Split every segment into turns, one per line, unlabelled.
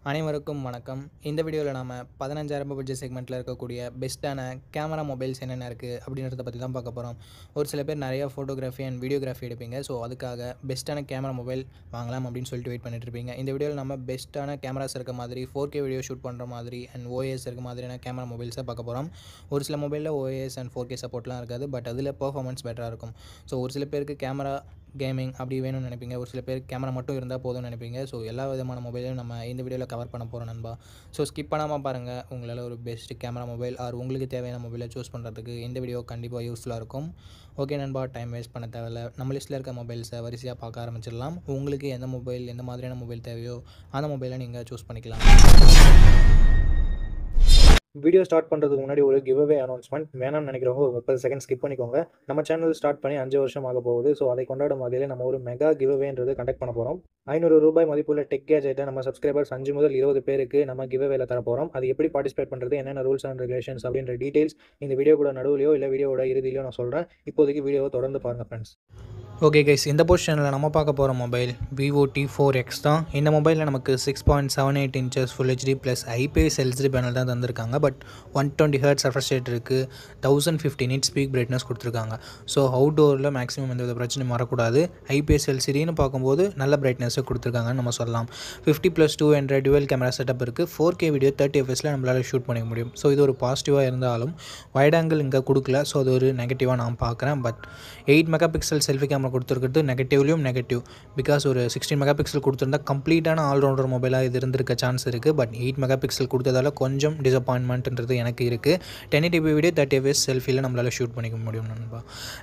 அனைவருக்கும் வணக்கம். இந்த வீடியோவில் நாம 15,000 பட்ஜெட் செக்மெண்ட்டில் இருக்கக்கூடிய பெஸ்ட்டான கேமரா மொபைல்ஸ் என்னென்ன இருக்குது அப்படின்றத பற்றி தான் பார்க்க போகிறோம். ஒரு சில பேர் நிறையா ஃபோட்டோகிராஃபி அண்ட் வீடியோகிராஃபி எடுப்பீங்க. ஸோ அதுக்காக பெஸ்ட்டான கேமரா மொபைல் வாங்கலாம் அப்படின்னு சொல்லிட்டு வெயிட் பண்ணிட்டு இருப்பீங்க. இந்த வீடியோவில் நம்ம பெஸ்ட்டான கேமராஸ் இருக்க மாதிரி 4K வீடியோ ஷூட் பண்ணுற மாதிரி அண்ட் OAS இருக்க மாதிரியான கேமரா மொபைல்ஸை பார்க்க போகிறோம். ஒரு சில மொபைலில் OAS அண்ட் 4K சப்போர்ட்லாம் இருக்காது, பட் அதில் பெர்ஃபார்மன்ஸ் பெட்டராக இருக்கும். ஸோ ஒரு சில பேருக்கு கேமரா கேமிங் அப்படி வேணும்னு நினைப்பீங்க, ஒரு சில பேர் கேமரா மட்டும் இருந்தால் போதும்னு நினைப்பீங்க. ஸோ எல்லா விதமான மொபைலையும் நம்ம இந்த வீடியோவில் கவர் பண்ண போகிறோம் நண்பா. ஸோ ஸ்கிப் பண்ணாமல் பாருங்கள். உங்களால் ஒரு பெஸ்ட் கேமரா மொபைல் உங்களுக்கு தேவையான மொபைலை சூஸ் பண்ணுறதுக்கு இந்த வீடியோ கண்டிப்பாக யூஸ்ஃபுல்லாக இருக்கும். ஓகே நண்பா, டைம் வேஸ்ட் பண்ண தேவையில்ல. நம்ம லிஸ்ட்டில் இருக்க மொபைல்ஸை வரிசையாக பார்க்க ஆரம்பிச்சிடலாம். உங்களுக்கு எந்த மொபைல் எந்த மாதிரியான மொபைல் தேவையோ அந்த மொபைலை நீங்கள் சூஸ் பண்ணிக்கலாம்.
வீடியோ ஸ்டார்ட் பண்ணுறதுக்கு முன்னாடி ஒரு கிவ்அவே அனௌன்ஸ்மெண்ட் வேணாம்னு நினைக்கிறவங்க ஒரு 30 செகண்ட் ஸ்கிப் பண்ணிக்கோங்க. நம்ம சேனல் ஸ்டார்ட் பண்ணி 5 வருஷம் ஆக போகுது. ஸோ அதை கொண்டாடும் வகையில் நம்ம ஒரு மெகா கிவ்அவேன்றது கண்டக்ட் பண்ண போகிறோம். ₹500 மதிப்புள்ள டெக் கேஜெட்டை நம்ம சப்ஸ்கிரைபர்ஸ் 5 முதல் 20 பேருக்கு நம்ம கிவ்அவேல தர போகிறோம். அது எப்படி பார்ட்டிசிபேட் பண்ணுறது, என்னென்ன ரூல்ஸ் அண்ட் ரெகுலேஷன்ஸ் அப்படின்ற டீடைல்ஸ் இந்த வீடியோ கூட நடுவுலையோ இல்லை வீடியோவோட இறுதியிலையோ நான் சொல்கிறேன். இப்போதைக்கு வீடியோவை தொடர்ந்து பாருங்கள் ஃப்ரெண்ட்ஸ்.
ஓகே கைஸ், இந்த பொசிஷனில் நம்ம பார்க்க போகிற மொபைல் Vivo T4X தான். இந்த மொபைலில் நமக்கு 6.78 inches Full HD plus IPS LCD panel தான் தந்திருக்காங்க. பட் 120 Hz ரெஃப்ரெஷ் ரேட் இருக்குது, 1050 nits ஸ்பீக் பிரைட்னஸ் கொடுத்துருக்காங்க. ஸோ அவுட்டோரில் மேக்ஸிமம் எந்த வித பிரச்சனையும் வரக்கூடாது. IPS LCDன்னு பார்க்கும்போது நல்ல பிரைட்னஸை கொடுத்துருக்காங்கன்னு நம்ம சொல்லலாம். 50+2 என்ற டுவெல் கேமரா செட்டப் இருக்குது. 4K வீடியோ 30 fps நம்மளால் ஷூட் பண்ணிக்க முடியும். ஸோ இது ஒரு பாசிட்டிவாக இருந்தாலும் வைட் ஆங்கிள் இங்கே கொடுக்கல. ஸோ அது ஒரு நெகட்டிவாக நான் பார்க்குறேன். பட் 8 மெகாபிக்சல் செல்ஃபி கேமரா கொடுத்துருக்கிறது நெகட்டிவ். பிகாஸ் ஒரு 16 மெகாபிக்சல் கொடுத்துருந்தா கம்ப்ளீட்டான ஆல்ரவுண்டர் மொபைலாக இது இருந்திருக்க சான்ஸ் இருக்குது. பட் 8 மெகாபிக்சல் கொடுத்ததால கொஞ்சம் டிசப்பாயின்மெண்ட்ன்றது எனக்கு இருக்குது. 1080p வீடியோ 30 fps செல்ஃபியில் நம்மளால் ஷூட் பண்ணிக்க முடியும் நண்பா.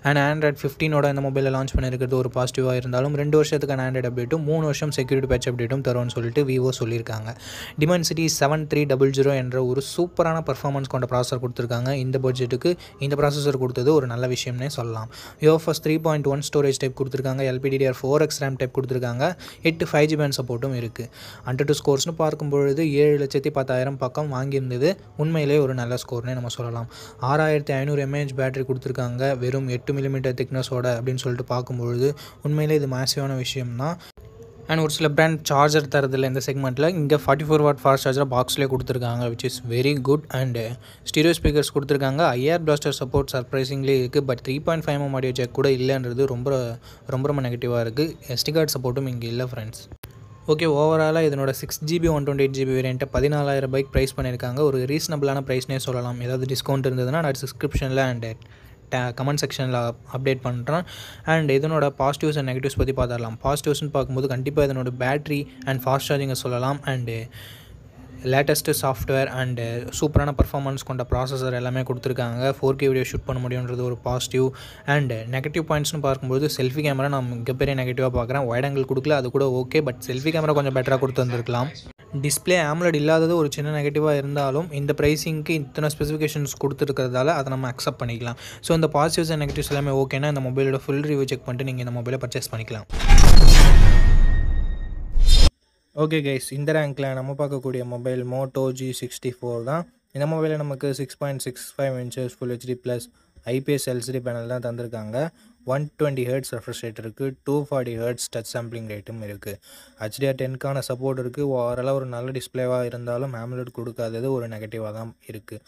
அண்ட் Android 15 இந்த மொபைலில் லான்ச் பண்ணியிருக்கிறது ஒரு பாசிட்டிவாக இருந்தாலும் 2 வருஷத்துக்கான Android அப்டேட்டும் 3 வருஷம் செக்யூரிட்டி பேட்ச் அப்டேட்டும் தரும்னு சொல்லிட்டு Vivo சொல்லியிருக்காங்க. Dimensity 7300 என்ற ஒரு சூப்பரான பர்ஃபார்மன்ஸ் கொண்ட ப்ராசஸர் கொடுத்துருக்காங்க. இந்த பட்ஜெட்டுக்கு இந்த ப்ராசஸர் கொடுத்தது ஒரு நல்ல விஷயம்னே சொல்லலாம். UFS 3.1 ஸ்டோரேஜ் டைப் கொடுத்துருக்காங்க. LPDDR4X RAM டைப் கொடுத்துருக்காங்க. 8 5G பேண்ட் சப்போர்ட்டும் இருக்குது. Antutu ஸ்கோர்ஸ்னு பார்க்கும்பொழுது 7,10,000 பக்கம் வாங்கியிருந்தது. உண்மையிலே ஒரு நல்ல ஸ்கோர்னே நம்ம சொல்லலாம். 6500 mAh பேட்டரி கொடுத்துருக்காங்க, வெறும் 8 mm திக்னஸோட அப்படின்னு சொல்லிட்டு பார்க்கும்பொழுது உண்மையிலே இது மேசிவான விஷயம்தான். அண்ட் ஒரு சில பிராண்ட் சார்ஜர் தரதில்லை இந்த செக்மெண்ட்டில். இங்கே 44 watt ஃபாஸ்ட் சார்ஜர் பாக்ஸ்லேயே கொடுத்துருக்காங்க, which is very good. And stereo speakers கொடுத்துருக்காங்க. IR பிளாஸ்டர் சப்போர்ட் சர்ப்ரைசிங்லேயே இருக்குது. பட் 3.5 mm ஆடியோ ஜாக் கூட இல்லைன்றது ரொம்ப நெகட்டிவாக இருக்குது. SD கார்டு சப்போர்ட்டும் இங்கே இல்லை ஃப்ரெண்ட்ஸ். ஓகே, ஓவராலாக இதனோட 6GB 128GB வேரியண்ட்டை 14,000 ப்ரைஸ் பண்ணியிருக்காங்க. ஒரு ரீசனபிளான ப்ரைஸ்னே சொல்லலாம். ஏதாவது டிஸ்கவுண்ட் இருந்ததுன்னா நான் டிஸ்கிரிப்ஷனில் அண்ட் கமெண்ட் செக்ஷனில் அப்டேட் பண்ணுறேன். அண்ட் இதனோட பாசிட்டிவ்ஸ் அண்ட் நெகட்டிவ்ஸ் பற்றி பார்த்துடலாம். பாசிட்டிவ்ஸ்னு பார்க்கும்போது கண்டிப்பாக இதனோட பேட்ரி அண்ட் ஃபாஸ்ட் சார்ஜிங்கை சொல்லலாம். அண்டு லேட்டஸ்ட்டு சாஃப்ட்வேர் அண்டு சூப்பரான பர்ஃபார்மன்ஸ் கொண்ட ப்ராசஸர் எல்லாமே கொடுத்துருக்காங்க. 4K வீடியோ ஷூட் பண்ண முடியுன்றது ஒரு பாசிட்டிவ். அண்டு நெகட்டிவ் பாயிண்ட்ஸ்னு பார்க்கும்போது செல்ஃபி கேமரா நான் மிகப்பெரிய நெகட்டிவாக பார்க்குறேன். வைட் ஆங்கிள் கொடுக்கல, அது கூட ஓகே. பட் செல்ஃபி கேமரா கொஞ்சம் பெட்டராக கொடுத்து வந்திருக்கலாம். டிஸ்பிளே AMOLED இல்லாதது ஒரு சின்ன நெகட்டிவாக இருந்தாலும் இந்த ப்ரைஸிங்க்கு இத்தனை ஸ்பெசிஃபிகேஷன்ஸ் கொடுத்துருக்கிறதால அதை நம்ம அக்செப்ட் பண்ணிக்கலாம். ஸோ இந்த பாசிட்டிவ்ஸ் அண்ட் நெகட்டிவ்ஸ் எல்லாமே ஓகேனா இந்த மொபைலோட ஃபுல் ரிவ்யூ செக் பண்ணிட்டு நீங்கள் இந்த மொபைலை பர்ச்சேஸ் பண்ணிக்கலாம். ஓகே கைஸ், இந்த ரேங்க்கில் நம்ம பார்க்கக்கூடிய மொபைல் Moto G64 தான். இந்த மொபைலில் நமக்கு 6.65 inches Full HD plus IPS LCD panel தான் தந்திருக்காங்க. 120 Hz ரெஃப்ரெஷ் ரேட் இருக்குது, 240 Hz டச் சாம்பிளிங் ரேட்டும் இருக்குது. HDR10க்கான சப்போர்ட் இருக்குது. ஓவராலாக ஒரு நல்ல டிஸ்பிளேவாக இருந்தாலும் AMOLED கொடுக்காதது ஒரு நெகட்டிவாக தான் இருக்குது.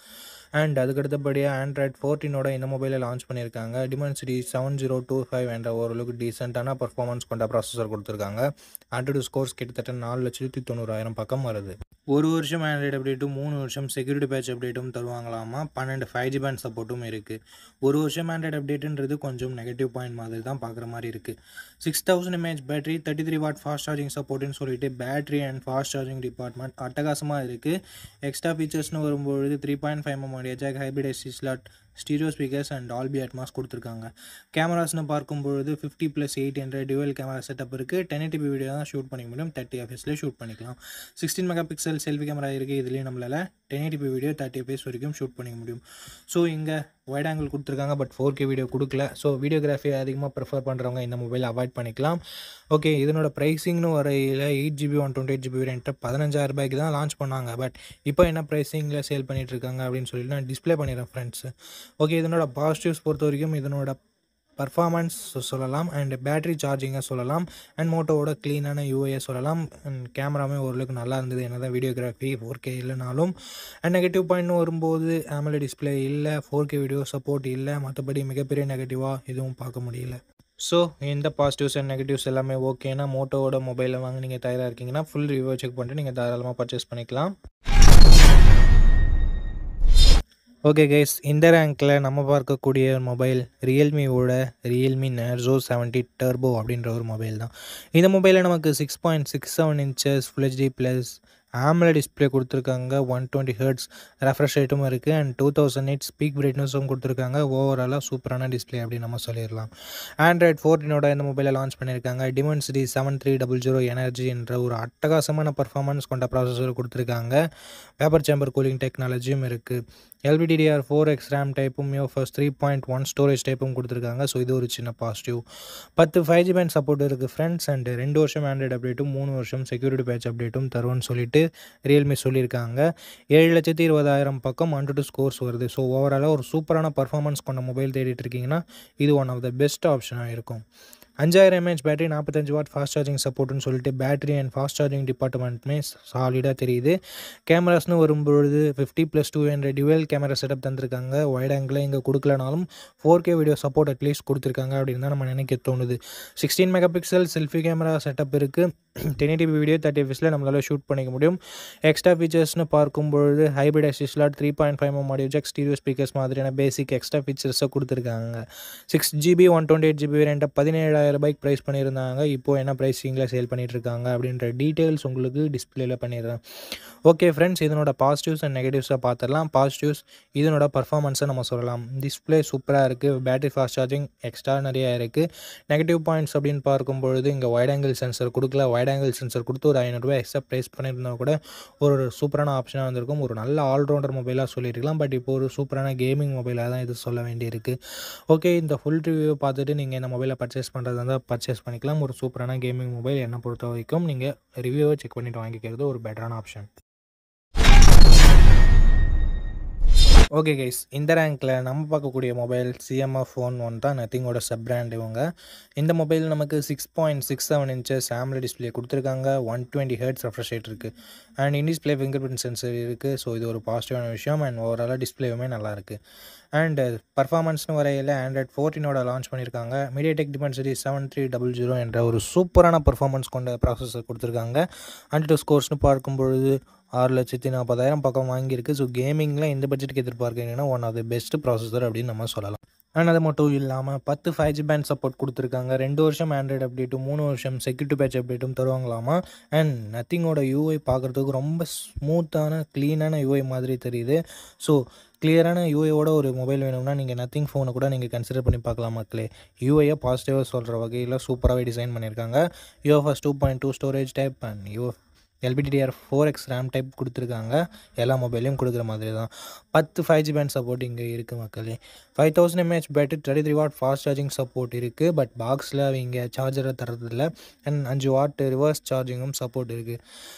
அண்ட் அதுக்கடுத்தபடியாக Android 14 இந்த மொபைலில் லான்ச் பண்ணியிருக்காங்க. Dimensity 7025 என்ற ஓரளவுக்கு டீசெண்டான பர்ஃபார்மன்ஸ் கொண்ட ப்ராசஸர் கொடுத்துருக்காங்க. Antutu ஸ்கோர்ஸ் கிட்டத்தட்ட 4,90,000 பக்கம் வருது. ஒரு வருஷம் Android அப்டேட்டும் 3 வருஷம் செக்யூரிட்டி பேட்ச் அப்டேட்டும் தருவாங்களாமா. 12 5G பேண்ட் சப்போர்ட்டும் இருக்குது. ஒரு வருஷம் Android அப்டேட்டுன்றது கொஞ்சம் நெகட்டிவ் பாயிண்ட் மாதிரி தான் பார்க்குற மாதிரி இருக்குது. 6000 mAh battery, 33 watt fast charging சப்போர்ட்டுன்னு சொல்லிட்டு battery and fast charging department அட்டகாசமாக இருக்குது. எக்ஸ்ட்ரா ஃபீச்சர்ஸ்னு வரும்பொழுது 3.5 mm audio jack, hybrid SD slot, stereo speakers and Dolby Atmos கொடுத்துருக்காங்க. கேமராஸ்னு பார்க்கும்பொழுது 50+8 என்ற டுவெல் கேமரா செட்டப் இருக்குது. 1080p வீடியோ தான் ஷூட் பண்ணிக்க முடியும், 30 fps ஷூட் பண்ணிக்கலாம். 16 மெகாபிக்சல் செல்ஃபி கேமரா இருக்குது. இதுலேயும் நம்மளால் 1080p வீடியோ 30 fps வரைக்கும் ஷூட் பண்ணிக்க முடியும். ஸோ இங்கே வைட் ஆங்கிள் கொடுத்துருக்காங்க, பட் 4K வீடியோ கொடுக்கல. ஸோ வீடியோகிராஃபி அதிகமாக ப்ரிஃபர் பண்ணுறவங்க இந்த மொபைல் அவாய்ட் பண்ணிக்கலாம். ஓகே, இதனோட ப்ரைஸிங்னு வரையில் 8GB 128GB வேரியண்ட்டை 15,000 தான் லான்ச் பண்ணாங்க. பட் இப்போ என்ன ப்ரைஸிங்கில் சேல் பண்ணிகிட்ருக்காங்க அப்படின்னு சொல்லிட்டு நான் டிஸ்பிளே பண்ணிடுறேன் ஃப்ரெண்ட்ஸ். ஓகே, இதனோட பாசிட்டிவ்ஸ் பொறுத்த வரைக்கும் இதனோட பர்ஃபார்மன்ஸ் சொல்லலாம் அண்ட் பேட்டரி சார்ஜிங்கை சொல்லலாம் அண்ட் மோட்டோவோட க்ளீனான யூஐயை சொல்லலாம் அண்ட் கேமராமே ஓரளவுக்கு நல்லா இருந்தது என்ன தான் வீடியோகிராஃபி 4K இல்லைனாலும் அண்ட் நெகட்டிவ் பாயிண்ட்னு வரும்போது AMOLED டிஸ்பிளே இல்லை 4K வீடியோ சப்போர்ட் இல்லை மற்றபடி மிகப்பெரிய நெகட்டிவாக எதுவும் பார்க்க முடியல ஸோ இந்த பாசிட்டிவ்ஸ் அண்ட் நெகட்டிவ்ஸ் எல்லாமே ஓகேனா மோட்டோவோட மொபைலை வாங்க நீங்கள் தயாராக இருக்கீங்கன்னா ஃபுல் ரிவ்யூ செக் பண்ணிட்டு நீங்கள் தாராளமாக பர்ச்சேஸ் பண்ணிக்கலாம் ஓகே கைஸ் இந்த ரேங்க்கில் நம்ம பார்க்கக்கூடிய மொபைல் ரியல்மியோட ரியல்மி நேர்ஸோ 70 டர்போ அப்படின்ற ஒரு மொபைல் தான் இந்த மொபைலில் நமக்கு 6.67 inches full HD plus AMOLED display கொடுத்துருக்காங்க 120 ஹெர்ட்ஸ் ரெஃப்ரெஷ் ரேட்டும் இருக்குது அண்ட் 2000 நிட்ஸ் பீக் பிரைட்னஸும் கொடுத்துருக்காங்க ஓவராலாக சூப்பரான டிஸ்பிளே அப்படின்னு நம்ம சொல்லிடலாம் ஆண்ட்ராய்ட் 14 இந்த மொபைலை லான்ச் பண்ணியிருக்காங்க Dimensity 7300 எனர்ஜி என்ற ஒரு அட்டகாசமான பர்ஃபார்மன்ஸ் கொண்ட ப்ராசஸர் கொடுத்துருக்காங்க வேப்பர் சேம்பர் கூலிங் டெக்னாலஜியும் இருக்குது LPDDR4X RAM டைப்பும் UFS 3.1 ஸ்டோரேஜ் டைப்பும் கொடுத்துருக்காங்க ஸோ இது ஒரு சின்ன பாசிட்டிவ் 10 5G பேண்ட் சப்போர்ட் இருக்குது ஃப்ரெண்ட்ஸ் அண்ட் 2 வருஷம் ஆண்ட்ராய்டு அப்டேட்டும் 3 வருஷம் செக்யூரிட்டி பேட்ச் அப்டேட்டும் தருவோன்னு சொல்லிட்டு ரியல்மி சொல்லியிருக்காங்க 7,20,000 பக்கம் 100 ஸ்கோர்ஸ் வருது ஸோ ஓவராலாக ஒரு சூப்பரான பர்ஃபார்மன்ஸ் கொண்ட மொபைல் தேடிட்டு இருக்கீங்கன்னா இது ஒன் ஆஃப் த பெஸ்ட் ஆப்ஷனாக இருக்கும் 5000 mAh battery 45 watt fast charging சப்போர்ட்னு சொல்லிட்டு பேட்டரி அண்ட் ஃபாஸ்ட் சார்ஜிங் டிபார்ட்மெண்ட்டுமே சாலிடாக தெரியுது கேமராஸ்னு வரும்பொழுது 50+2 என்ற டியூவல் கேமரா செட்டப் தந்திருக்காங்க வைட் ஆங்கிளில் இங்கே கொடுக்கலனாலும் 4K வீடியோ சப்போர்ட் அட்லீஸ்ட் கொடுத்துருக்காங்க அப்படின்னு தான் நம்ம நினைக்க தோணுது 16 mega pixel selfie camera setup இருக்குது 1080p வீடியோ 30 fps நம்மளால் ஷூட் பண்ணிக்க முடியும் எக்ஸ்ட்ரா ஃபீச்சர்ஸ்னு பார்க்கும்பொழுது hybrid assist slot 3.5mm audio jack stereo speakers மாதிரியான பேசிக் எக்ஸ்ட்ரா ஃபீச்சர்ஸை கொடுத்துருக்காங்க 6GB 128GB வேரியண்ட்டை 17,000 ரூபாய்க்கு ப்ரைஸ் பண்ணியிருந்தாங்க இப்போது என்ன ப்ரைஸிங்கில் சேல் பண்ணிகிட்ருக்காங்க அப்படின்ற டீட்டெயில்ஸ் உங்களுக்கு டிஸ்பிளேல பண்ணிடுறேன் ஓகே ஃப்ரெண்ட்ஸ் இதனோட பாசிட்டிவ்ஸ் அண்ட் நெகட்டிவ்ஸை பார்த்துடலாம் பாசிட்டிவ்ஸ் இதனோட பர்ஃபார்மன்ஸை நம்ம சொல்லலாம் டிஸ்பிளே சூப்பராக இருக்குது பேட்டரி ஃபாஸ்ட் சார்ஜிங் எக்ஸ்ட்ரா நிறையா இருக்குது நெகட்டிவ் பாயிண்ட்ஸ் அப்படின்னு பார்க்கும்பொழுது இங்கே வைட் ஆங்கிள் சென்சர் கொடுக்கல வைட் ஆங்கிள் சென்சர் கொடுத்து ஒரு 500 ரூபாய் எக்ஸ்ட்ரா ப்ரைஸ் பண்ணியிருந்தா கூட ஒரு சூப்பரான ஆப்ஷனாக வந்திருக்கும் ஒரு நல்ல ஆல்ரவுண்டர் மொபைலாக சொல்லியிருக்கலாம் பட் இப்போ ஒரு சூப்பரான கேமிங் மொபைலாக தான் இது சொல்ல வேண்டியிருக்கு ஓகே இந்த ஃபுல் ரிவ்யூ பார்த்துட்டு நீங்கள் இந்த மொபைலை பர்ச்சேஸ் பண்ணுறதா இருந்தால் பர்ச்சேஸ் பண்ணிக்கலாம் ஒரு சூப்பரான கேமிங் மொபைல் என்னை பொறுத்த வரைக்கும் நீங்கள் ரிவ்யூவை செக் பண்ணிவிட்டு வாங்கிக்கிறது ஒரு பெட்டரான ஆப்ஷன் ஓகே கைஸ் இந்த ரேங்க்கில் நம்ம பார்க்கக்கூடிய மொபைல் CMF 1 தான் நத்திங்கோட சப் பிராண்ட் இவங்க இந்த மொபைல் நமக்கு 6.67 இன்ச்சஸ் AMOLED டிஸ்பிளே கொடுத்துருக்காங்க 120 ஹெர்ட்ஸ் ரெஃப்ரெஷ் ரேட் இருக்குது and in display finger print sensor இருக்குது ஸோ இது ஒரு பாசிட்டிவான விஷயம் அண்ட் ஓவராலாக டிஸ்பிளேவுமே நல்லாயிருக்கு அண்ட் பர்ஃபார்மன்ஸ்னு வரையில் ஆண்ட்ராய்ட் 14 லான்ச் பண்ணியிருக்காங்க MediaTek Dimensity 7300 என்ற ஒரு சூப்பரான பர்ஃபார்மன்ஸ் கொண்ட ப்ராசஸர் கொடுத்துருக்காங்க அண்ட் ஸ்கோர்ஸ்னு பார்க்கும்பொழுது 6,40,000 பக்கம் வாங்கியிருக்கு ஸோ கேமிங்கில் இந்த பட்ஜெட்டுக்கு எதிர்பார்க்குறீங்கன்னா one of the best processor அப்படின்னு நம்ம சொல்லலாம் அண்ட் அது மட்டும் இல்லாமல் 10 5G பேண்ட் சப்போர்ட் கொடுத்துருக்காங்க 2 வருஷம் ஆண்ட்ராய்டு அப்டேட்டும் 3 வருஷம் செக்யூரிட்டி பேட்ச் அப்டேட்டும் தருவாங்களாமா அண்ட் நத்திங்கோட யூஐ பார்க்குறதுக்கு ரொம்ப ஸ்மூத்தான க்ளீனான யூஐ மாதிரி தெரியுது ஸோ கிளியரான யூஐயோட ஒரு மொபைல் வேணும்னா நீங்கள் நத்திங் ஃபோனை கூட நீங்கள் கன்சிடர் பண்ணி பார்க்கலாம் மக்களே யூஐயை பாசிட்டிவாக சொல்கிற வகையில் சூப்பராகவே டிசைன் பண்ணியிருக்காங்க UFS 2.2 storage type and LPDDR4X RAM type கொடுத்துருக்காங்க எல்லா மொபைலையும் கொடுக்குற மாதிரி தான் 10 5G பேண்ட் சப்போர்ட் இங்கே இருக்குது மக்களே 5000 mAh battery 33 what fast charging support இருக்குது பட் பாக்ஸில் இங்கே சார்ஜரை தரதில்லை அண்ட் 5 வாட் ரிவர்ஸ் சார்ஜிங்கும் சப்போர்ட் இருக்குது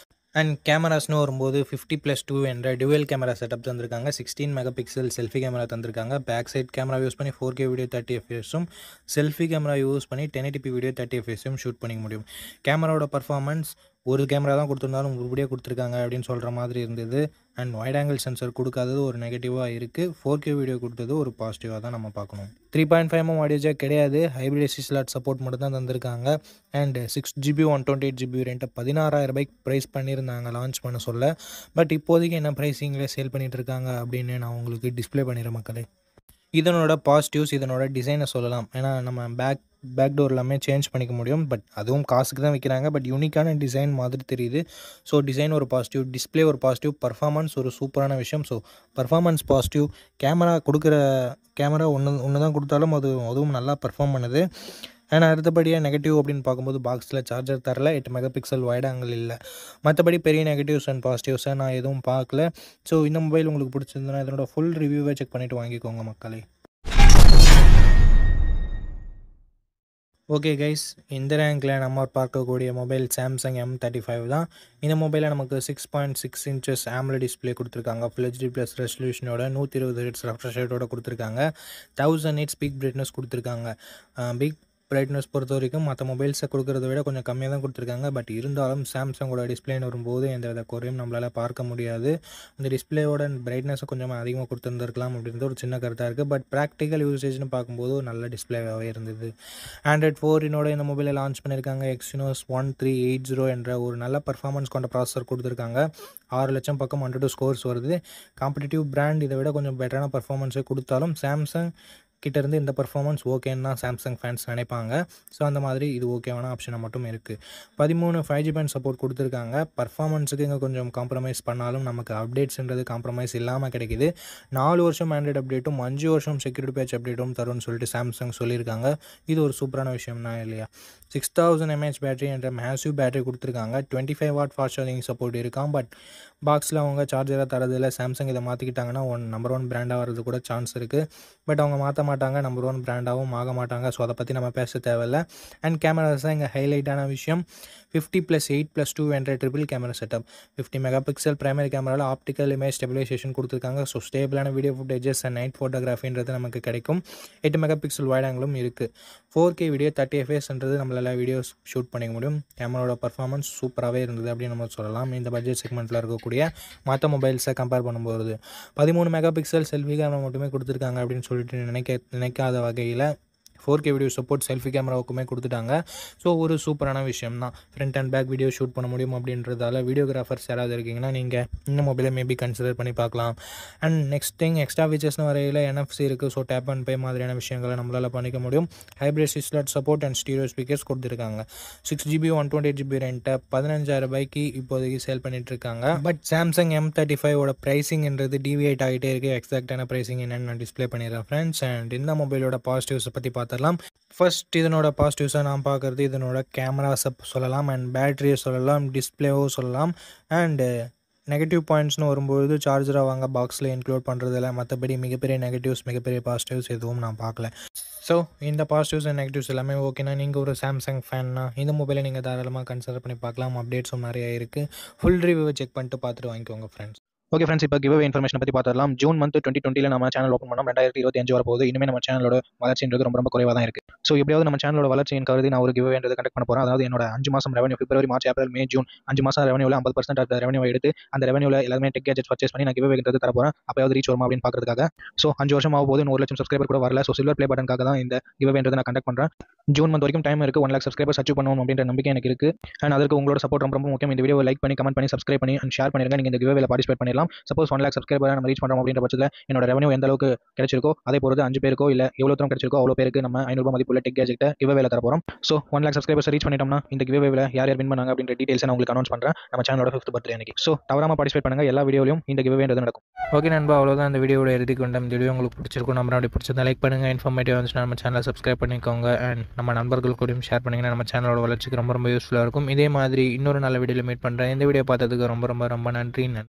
அண்ட் கேமராஸ்னு வரும்போது 50+2 என்ற டுவல் கேமரா செட்டப் தந்திருக்காங்க 16 மெகா பிக்சல் செல்ஃபி கேமரா தந்திருக்காங்க பேக் சைட் கேமரா யூஸ் பண்ணி 4K video 30 fps selfie camera use பண்ணி 1080p வீடியோ 30 fps ஷூட் பண்ணிக்க முடியும் கேமராவோட பர்ஃபார்மன்ஸ் ஒரு கேமரா தான் கொடுத்துருந்தாலும் உருப்படியாக கொடுத்துருக்காங்க அப்படின்னு சொல்கிற மாதிரி இருந்தது அண்ட் வைட் ஆங்கிள் சென்சர் கொடுக்காதது ஒரு நெகட்டிவாக இருக்குது 4K வீடியோ கொடுத்தது ஒரு பாசிட்டிவாக தான் நம்ம பார்க்கணும் 3.5mm ஆடியோ ஜாக் கிடையாது ஹைப்ரிட் அசிஸ்ட் ஸ்லாட் சப்போர்ட் மட்டும் தான் தந்திருக்காங்க அண்ட் 6GB 128GB வேரியண்ட்டை 16,000 ரூபாய்க்கு ப்ரைஸ் பண்ணியிருந்தாங்க லான்ச் பண்ண சொல்ல பட் இப்போதைக்கு என்ன ப்ரைஸிங்கில் சேல் பண்ணிகிட்டு இருக்காங்க அப்படின்னு நான் உங்களுக்கு டிஸ்பிளே பண்ணிடுறேன் மக்களே இதனோட பாசிட்டிவ்ஸ் இதனோட டிசைனை சொல்லலாம் ஏன்னா நம்ம பேக் டோர் எல்லாமே சேஞ்ச் பண்ணிக்க முடியும் பட் அதுவும் காசுக்கு தான் விற்கிறாங்க பட் யூனிக்கான டிசைன் மாதிரி தெரியுது ஸோ டிசைன் ஒரு பாசிட்டிவ் டிஸ்பிளே ஒரு பாசிட்டிவ் பர்ஃபார்மன்ஸ் ஒரு சூப்பரான விஷயம் ஸோ பர்ஃபார்மன்ஸ் பாசிட்டிவ் கேமரா கொடுக்குற கேமரா ஒன்று தான் கொடுத்தாலும் அதுவும் நல்லா பர்ஃபார்ம் பண்ணுது அண்ட் அடுத்தபடியாக நெகட்டிவ் அப்படின்னு பார்க்கும்போது பாக்ஸில் சார்ஜர் தரல 8 மெகா பிக்சல் வைட் ஆங்கிள் இல்லை மற்றபடி பெரிய நெகட்டிவ்ஸ் அண்ட் பாசிட்டிவ்ஸை நான் எதுவும் பார்க்கல ஸோ இந்த மொபைல் உங்களுக்கு பிடிச்சிருந்ததுன்னா இதனோட ஃபுல் ரிவ்யூவை செக் பண்ணிவிட்டு வாங்கிக்கோங்க மக்களே ஓகே கைஸ், இந்த ரேங்கில் நம்ம பார்க்கக்கூடிய மொபைல் சாம்சங் M35 தான். இந்த மொபைலில் நமக்கு 6.6 இன்ச்சஸ் AMOLED டிஸ்பிளே கொடுத்துருக்காங்க. ஃபுல் HD ப்ளஸ் ரெசல்யூஷனோட 120 ஹெர்ட்ஸ் ரெஃப்ரெஷ் ரேட்டோட கொடுத்துருக்காங்க. 1000 nits பீக் பிரைட்னஸ் கொடுத்துருக்காங்க. பீக் பிரைட்னஸ் பொறுத்த வரைக்கும் மற்ற மொபைல்ஸை கொடுக்குறத விட கொஞ்சம் கம்மியாக தான் கொடுத்துருக்காங்க. பட் இருந்தாலும் சாம்சங்கோட டிஸ்பிளேன்னு வரும்போது எந்த வித குறையும் நம்மளால் பார்க்க முடியாது. அந்த டிஸ்பிளேயோட பிரைட்னஸை கொஞ்சம் அதிகமாக கொடுத்துருந்துருக்கலாம் அப்படின்றது ஒரு சின்ன கருத்தாக இருக்குது. பட் ப்ராக்டிக்கல் யூசேஜ்னு பார்க்கும்போது ஒரு நல்ல டிஸ்பிளேவாகவே இருந்தது. Android 14 இந்த மொபைலை லான்ச் பண்ணியிருக்காங்க. Exynos 1380 என்ற ஒரு நல்ல பர்ஃபார்மன்ஸ் கொண்ட ப்ராசஸர் கொடுத்துருக்காங்க. 6 லட்சம் பக்கம் 102 ஸ்கோர்ஸ் வருது. காம்படிட்டிவ் பிராண்ட் இதை விட கொஞ்சம் பெட்டரான பர்ஃபார்மன்ஸை கொடுத்தாலும் சாம்சங் கிட்டேருந்து இந்த பர்ஃபார்மன்ஸ் ஓகேன்னு தான் சாம்சங் ஃபேன்ஸ் நினைப்பாங்க. ஸோ அந்த மாதிரி இது ஓகேவான ஆப்ஷனாக மட்டும் இருக்குது. 13 5G பேண்ட் சப்போர்ட் கொடுத்துருக்காங்க. பர்ஃபார்மன்ஸுக்கு இங்கே கொஞ்சம் காம்ப்ரமைஸ் பண்ணாலும் நமக்கு அப்டேட்ஸ்ன்றது காம்ப்ரமைஸ் இல்லாமல் கிடைக்கிது. 4 வருஷம் ஆண்ட்ராய்டு அப்டேட்டும் 5 வருஷம் செக்யூரிட்டி பேட்ச் அப்டேட்டும் தரும்னு சொல்லிட்டு சாம்சங் சொல்லியிருக்காங்க. இது ஒரு சூப்பரான விஷயம் தான் இல்லையா? 6000 mAh பேட்டரி என்ற மேசிவ் பேட்டரி கொடுத்துருக்காங்க. 25 வாட் ஃபாஸ்ட் சார்ஜிங் சப்போர்ட் இருக்கான். பட் பாக்ஸில் அவங்க சார்ஜராக தரதில்லை. சாம்சங் இதை மாற்றிக்கிட்டாங்கன்னா நம்பர் 1 பிராண்டாக வரது கூட சான்ஸ் இருக்குது. பட் அவங்க மாற்ற மாட்டாங்க, நம்பர் 1 பிராண்டாகவும் ஆக மாட்டாங்க. ஸோ அதை பற்றி நம்ம பேச தேவையில்லை. அண்ட் கேமராஸ் தான் இங்கே ஹைலைட்டான விஷயம். 50+8+2 என்ற triple camera setup. 50 mega pixel primary கேமராவில் ஆப்டிக்கல் இமேஜ் ஸ்டெபிலைசேஷன் கொடுத்துருக்காங்க. ஸோ ஸ்டேபிளான வீடியோ ஃபுட்டேஜஸ் அண்ட் நைட் ஃபோட்டோகிராஃபின்றது நமக்கு கிடைக்கும். 8 மெகா பிக்சல் வைட் ஆங்கிளும் இருக்குது. 4K வீடியோ 30 fps நம்மளால் வீடியோஸ் ஷூட் பண்ணிக்க முடியும். கேமராவோட பர்ஃபார்மன்ஸ் சூப்பராகவே இருந்தது அப்படின்னு நம்ம சொல்லலாம். இந்த பட்ஜெட் செக்மெண்ட்டில் இருக்கக்கூடிய மற்ற மொபைல்ஸை கம்பேர் பண்ணும்போது 13 மெகா பிக்சல் செல்ஃபி கேமரா மட்டுமே கொடுத்துருக்காங்க அப்படின்னு சொல்லிட்டு நினைக்காத வகையில் 4K வீடியோ சப்போர்ட் செல்ஃபி கேமராவுக்குமே கொடுத்துட்டாங்க. ஸோ ஒரு சூப்பரான விஷயம் தான். Front and back video shoot பண்ண முடியும் அப்படின்றதால வீடியோகிராஃபர்ஸ் யாராவது இருக்கீங்கன்னா நீங்கள் இந்த மொபைலை மேபி கன்சிடர் பண்ணி பார்க்கலாம். அண்ட் நெக்ஸ்ட் திங், எக்ஸ்ட்ரா ஃபீச்சர்ஸ்னு வரையில் NFC இருக்குது. ஸோ டேப் அண்ட் பே மாதிரியான விஷயங்களை நம்மளால் பண்ணிக்க முடியும். ஹைப்ரிட் சிஸ்லட் சப்போர்ட் அண்ட் ஸ்டீரியோ ஸ்பீக்கர்ஸ் கொடுத்துருக்காங்க. 6GB 128GB ரெண்ட்டை 15000 ரூபாய்க்கு இப்போதைக்கு சேல் பண்ணிட்டுருக்காங்க. பட் சாம்சங் M35 ப்ரைஸிங்ன்றது டிவியேட் ஆகிட்டே இருக்குது. எக்ஸாக்டான ப்ரைஸிங் என்னென்னு நான் டிஸ்பிளே பண்ணிடுறேன் ஃப்ரெண்ட்ஸ். அண்ட் இந்த மொபைலோட பாசிட்டிவ்ஸை பற்றி பார்த்துடலாம். ஃபர்ஸ்ட் இதனோட பாசிட்டிவ்ஸாக நான் பார்க்குறது இதனோட கேமராஸை சொல்லலாம், அண்ட் பேட்டரியை சொல்லலாம், டிஸ்பிளேவும் சொல்லலாம். அண்டு நெகட்டிவ் பாயிண்ட்ஸ்னு வரும்போது சார்ஜராக வாங்க பாக்ஸில் இன்க்ளூட் பண்ணுறதில்ல. மற்றபடி மிகப்பெரிய நெகட்டிவ்ஸ் மிகப்பெரிய பாசிட்டிவ்ஸ் எதுவும் நான் பார்க்கல. ஸோ இந்த பாசிட்டிவ்ஸ் அண்ட் நெகட்டிவ்ஸ் எல்லாமே ஓகேனா நீங்கள் ஒரு சாம்சங் ஃபேன்னா இந்த மொபைலை நீங்கள் தாராளமாக கன்சிடர் பண்ணி பார்க்கலாம். அப்டேட்ஸும் நிறையா இருக்குது. ஃபுல் ரிவ்யூவை செக் பண்ணிட்டு பார்த்துட்டு வாங்கிக்கோங்க ஃப்ரெண்ட்ஸ். ஓகே ஃப்ரெண்ட்ஸ், இப்போ கிவ்அவே இன்ஃபர்மேஷன் பற்றி பார்த்துடலாம். ஜூன் மந்த் 2020 நம்ம சேனல் ஓப்பன் பண்ணோம். 2025 வரப்போகுது. இனிமேல் நம்ம சேனலோட வளர்ச்சின்றது ரொம்ப குறைவாக தான் இருக்குது. ஸோ எப்படியாவது நம்ம சேனலோட வளர்ச்சியின் கருதி நான் ஒரு கிவ்அவேன்றது கண்டக்ட் பண்ண போகிறேன். அதாவது என்னோட 5 மாதம் ரெவன்யூ, பிப்ரவரி, மார்ச், ஏப்ரல், மே, ஜூன் 5 மாதம் ரெவன்யூவில் 50% ஆஃப் ரெவன்யூ எடுத்து அந்த ரெவன்யூவில் எல்லாமே டெக் கேஜெட்ஸ் பர்ச்சேஸ் பண்ணி நான் கிவ்அவேன்றது தர போகிறேன். அப்போயாவது ரீச் வருமா அப்படின்னு பார்க்கறதுக்காக. ஸோ 5 வருஷம் ஆக போது 1 லட்சம் சப்ஸ்கிரைபர் கூட வரல. ஸோ சில்வர் ப்ளே பட்டனுக்காக தான் இந்த கிவ்அவேன்றது நான் கண்டக்ட் பண்ணுறேன். ஜூன் மந்த் வரைக்கும் டைம் இருக்குது. 1 லேக் சப்ஸ்கிரைபர்ஸ் அச்சீவ் பண்ணணும் அப்படின்ற நம்பிக்கை எனக்கு இருக்குது. அண்ட் அதற்கு உங்களோட சப்போர்ட் ரொம்ப முக்கியம். இந்த வீடியோ லைக் பண்ணி, கமெண்ட் பண்ணி, சப்ஸ்கிரைப் பண்ணி அண்ட் ஷேர் பண்ணிருங்க. நீங்கள் இந்த கிவ்அவேல பார்ட்டிசிபேட் பண்ணிடலாம். சப்போஸ் 1 லேக் சப்ஸ்கிரைபர் நம்ம ரீச் பண்ணுறோம் அப்படின்ற பட்சத்தில் என்னோட ரெவன்யூ எந்த அளவுக்கு கிடைச்சிருக்கோ அதே பொறுத்து 5 பேருக்கோ இல்லை எவ்வளோ தூரம் கிடைச்சிருக்கோ அவ்வளோ பேருக்கு நம்ம 500 ரூபாய் மதிப்புள்ள டெக் கேஜெட்டை கிவ்அவேல தர போகிறோம். ஸோ 1 லேக் சப்ஸ்கிரைபர்ஸ் ரீச் பண்ணிட்டோம்னா இந்த கிவ்அவேல யார் வின் பண்ணாங்க அப்படின்ற டீடைல்ஸ் நான் உங்களுக்கு அனௌன்ஸ் பண்ணுறேன் நம்ம சேனலோட 5th பர்த்டே அன்னைக்கு. ஸோ தவறாமல் பார்ட்டிசிபேட் பண்ணுங்கள். எல்லா வீடியோலையும் இந்த கிவ்அவேன்றது நடக்கும். ஓகே நண்பா, அவ்வளோதான் இந்த வீடியோட இறுதிக்கு வந்தோம். இந்த வீடியோ உங்களுக்கு பிடிச்சிருக்கும். நம்ம அப்படி பிடிச்சதை லைக் பண்ணுங்கள். இன்ஃபர்மேட்டிவ் வந்துச்சுன்னா நம்ம சேனலை சப்ஸ்கிரைப் பண்ணிக்கோங்க. அண்ட் நம்ம நண்பர்கள் கூடயும் ஷேர் பண்ணிங்கன்னா நம்ம சேனலோட வளர்ச்சிக்கு ரொம்ப யூஸ்ஃபுல்லாக இருக்கும். இதே மாதிரி இன்னொரு நல்ல வீடியோவில் மீட் பண்ணுறேன். இந்த வீடியோ பார்த்ததுக்கு ரொம்ப நன்றி.